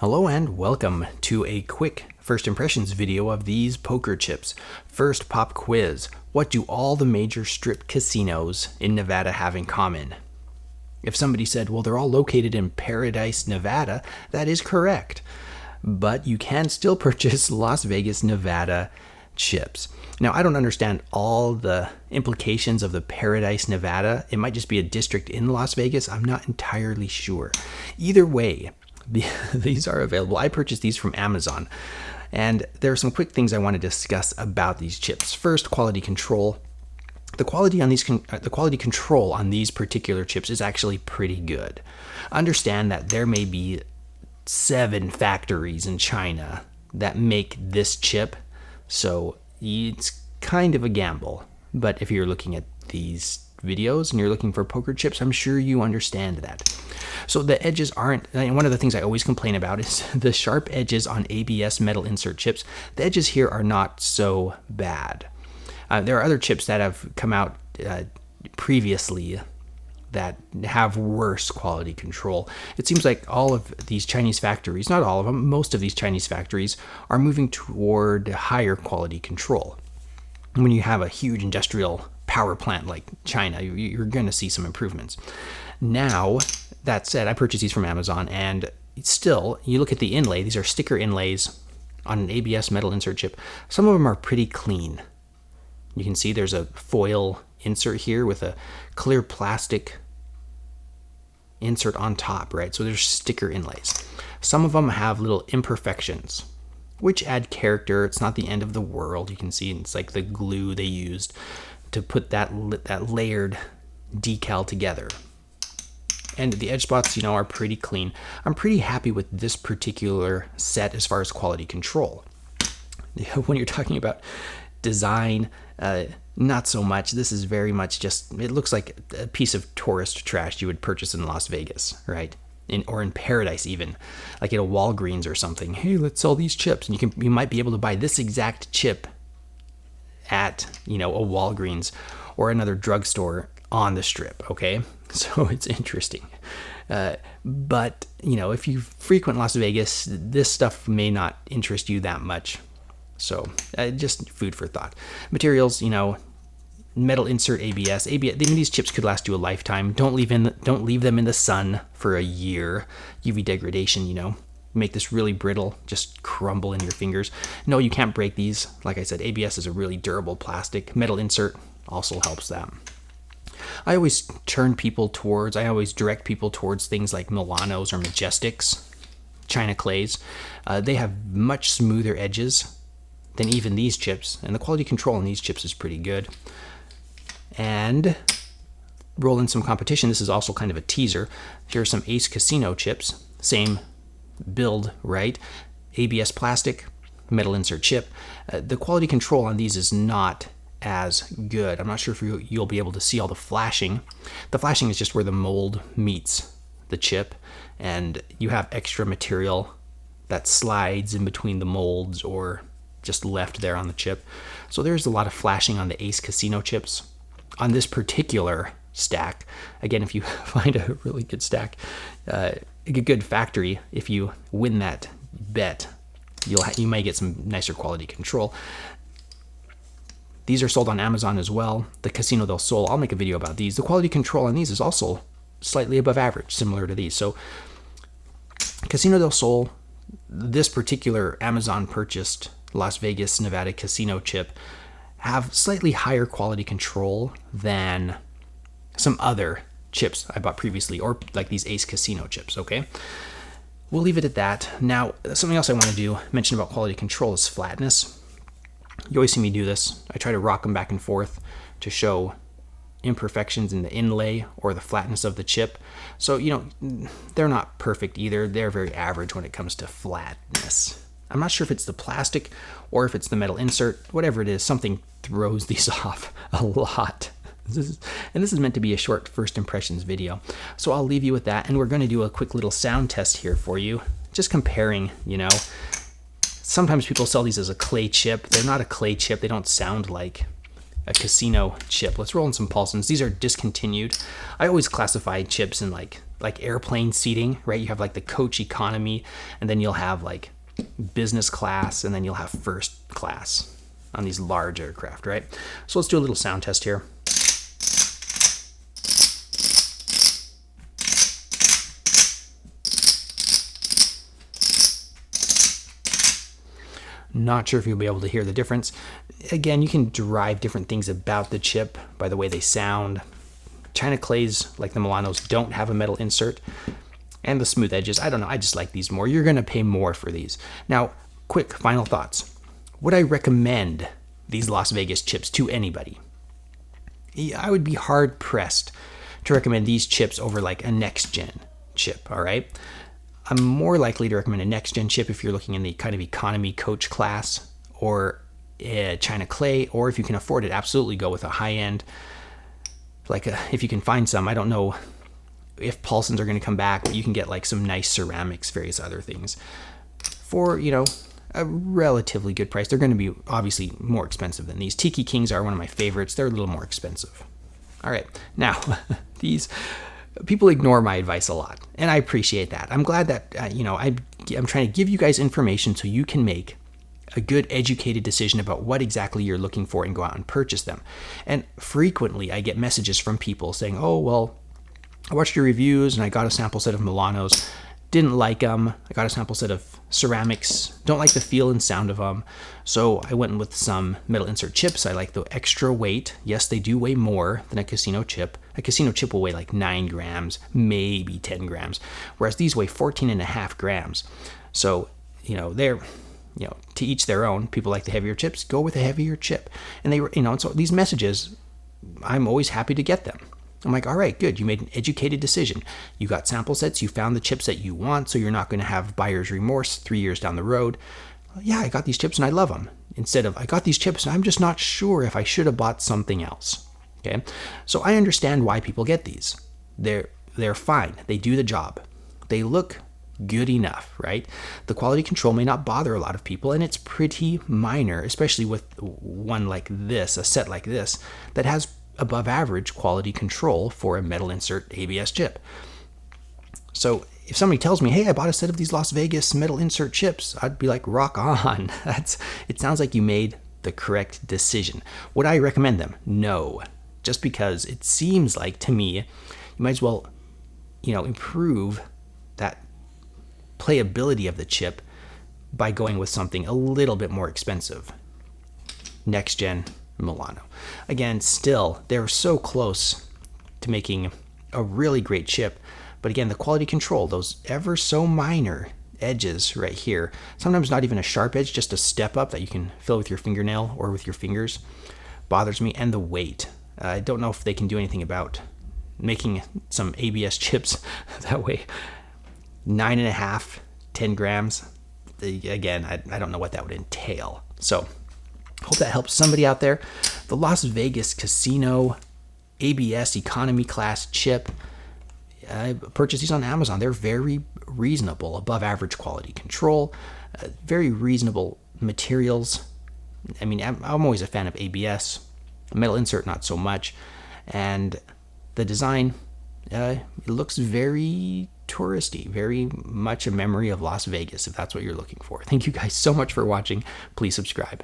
Hello and welcome to a quick first impressions video of these poker chips. First pop quiz. What do all the major strip casinos in Nevada have in common? If somebody said, well, they're all located in Paradise, Nevada, that is correct. But you can still purchase Las Vegas, Nevada chips. Now, I don't understand all the implications of the Paradise, Nevada. It might just be a district in Las Vegas. I'm not entirely sure. Either way, these are available. I purchased these from Amazon, and there are some quick things I want to discuss about these chips. First, quality control. The quality control on these particular chips is actually pretty good. Understand that there may be 7 factories in China that make this chip, so it's kind of a gamble. But if you're looking at these videos and you're looking for poker chips, I'm sure you understand that. So the edges aren't, and one of the things I always complain about is the sharp edges on ABS metal insert chips. The edges here are not so bad. There are other chips that have come out previously that have worse quality control. It seems like all of these Chinese factories, not all of them, most of these Chinese factories are moving toward higher quality control. When you have a huge industrial power plant like China, you're going to see some improvements. Now, that said, I purchased these from Amazon, and still, you look at the inlay, these are sticker inlays on an ABS metal insert chip. Some of them are pretty clean. You can see there's a foil insert here with a clear plastic insert on top, right? So there's sticker inlays. Some of them have little imperfections, which add character. It's not the end of the world. You can see it's like the glue they used to put that layered decal together. And the edge spots, are pretty clean. I'm pretty happy with this particular set as far as quality control. When you're talking about design, not so much. This is very much just, it looks like a piece of tourist trash you would purchase in Las Vegas, right? Or in Paradise even, like at a Walgreens or something. Hey, let's sell these chips. And you might be able to buy this exact chip at, a Walgreens or another drugstore on the strip, okay? So it's interesting. But, if you frequent Las Vegas, this stuff may not interest you that much. So just food for thought. Materials, metal insert ABS. These chips could last you a lifetime. Don't leave them in the sun for a year. UV degradation, make this really brittle, just crumble in your fingers. No, you can't break these. Like I said, ABS is a really durable plastic. Metal insert also helps that. I always direct people towards things like Milanos or Majestics, China clays. They have much smoother edges than even these chips, and the quality control on these chips is pretty good. And roll in some competition. This is also kind of a teaser. Here are some Ace Casino chips. Same build, right? ABS plastic, metal insert chip. The quality control on these is not as good. I'm not sure if you'll be able to see all the flashing. The flashing is just where the mold meets the chip, and you have extra material that slides in between the molds or just left there on the chip. So there's a lot of flashing on the Ace Casino chips. On this particular stack, again, if you find a really good stack, a good factory, if you win that bet, you may get some nicer quality control. These are sold on Amazon as well. The Casino del Sol, I'll make a video about these. The quality control on these is also slightly above average, similar to these. So Casino del Sol, this particular Amazon purchased Las Vegas, Nevada casino chip, have slightly higher quality control than some other chips I bought previously, or like these Ace Casino chips, okay? We'll leave it at that. Now, something else I want to mention about quality control is flatness. You always see me do this. I try to rock them back and forth to show imperfections in the inlay or the flatness of the chip. So, they're not perfect either. They're very average when it comes to flatness. I'm not sure if it's the plastic or if it's the metal insert. Whatever it is, something throws these off a lot. This is meant to be a short first impressions video. So I'll leave you with that, and we're going to do a quick little sound test here for you. Just comparing, Sometimes people sell these as a clay chip. They're not a clay chip. They don't sound like a casino chip. Let's roll in some Paulsons. These are discontinued. I always classify chips in like airplane seating, right? You have like the coach economy, and then you'll have like business class, and then you'll have first class on these large aircraft, right? So let's do a little sound test here. Not sure if you'll be able to hear the difference. Again, you can derive different things about the chip by the way they sound. China clays, like the Milanos, don't have a metal insert. And the smooth edges, I don't know, I just like these more. You're gonna pay more for these. Now, quick final thoughts. Would I recommend these Las Vegas chips to anybody? I would be hard pressed to recommend these chips over like a next gen chip, all right? I'm more likely to recommend a next gen chip if you're looking in the kind of economy coach class, or China clay, or if you can afford it, absolutely go with a high end. Like if you can find some, I don't know if Paulsons are going to come back, but you can get like some nice ceramics, various other things for, you know, a relatively good price. They're going to be obviously more expensive than these. Tiki Kings are one of my favorites. They're a little more expensive. All right, now these people ignore my advice a lot, and I appreciate that. I'm glad that I'm trying to give you guys information so you can make a good educated decision about what exactly you're looking for and go out and purchase them. And frequently I get messages from people saying, oh, well, I watched your reviews and I got a sample set of Milanos, didn't like them. I got a sample set of ceramics, don't like the feel and sound of them. So I went with some metal insert chips. I like the extra weight. Yes, they do weigh more than a casino chip. A casino chip will weigh like 9 grams, maybe 10 grams, whereas these weigh 14.5 grams. So, they're, to each their own. People like the heavier chips, go with a heavier chip. And so these messages, I'm always happy to get them. I'm like, all right, good. You made an educated decision. You got sample sets. You found the chips that you want, so you're not going to have buyer's remorse 3 years down the road. Yeah, I got these chips and I love them. Instead of, I got these chips and I'm just not sure if I should have bought something else. Okay, so I understand why people get these. They're fine. They do the job. They look good enough, right? The quality control may not bother a lot of people, and it's pretty minor, especially with one like this, a set like this, that has above average quality control for a metal insert ABS chip. So if somebody tells me, hey, I bought a set of these Las Vegas metal insert chips, I'd be like, rock on. It sounds like you made the correct decision. Would I recommend them? No. Just because it seems like, to me, you might as well, improve that playability of the chip by going with something a little bit more expensive. Next gen Milano. Again, still, they're so close to making a really great chip, but again, the quality control, those ever so minor edges right here, sometimes not even a sharp edge, just a step up that you can fill with your fingernail or with your fingers, bothers me. And the weight, I don't know if they can do anything about making some ABS chips that way 9.5, 10 grams. Again, I don't know what that would entail. So hope that helps somebody out there. The Las Vegas Casino ABS economy class chip, I purchased these on Amazon. They're very reasonable, above average quality control, very reasonable materials. I mean, I'm always a fan of ABS. Metal insert, not so much. And the design, it looks very touristy, very much a memory of Las Vegas, if that's what you're looking for. Thank you guys so much for watching. Please subscribe.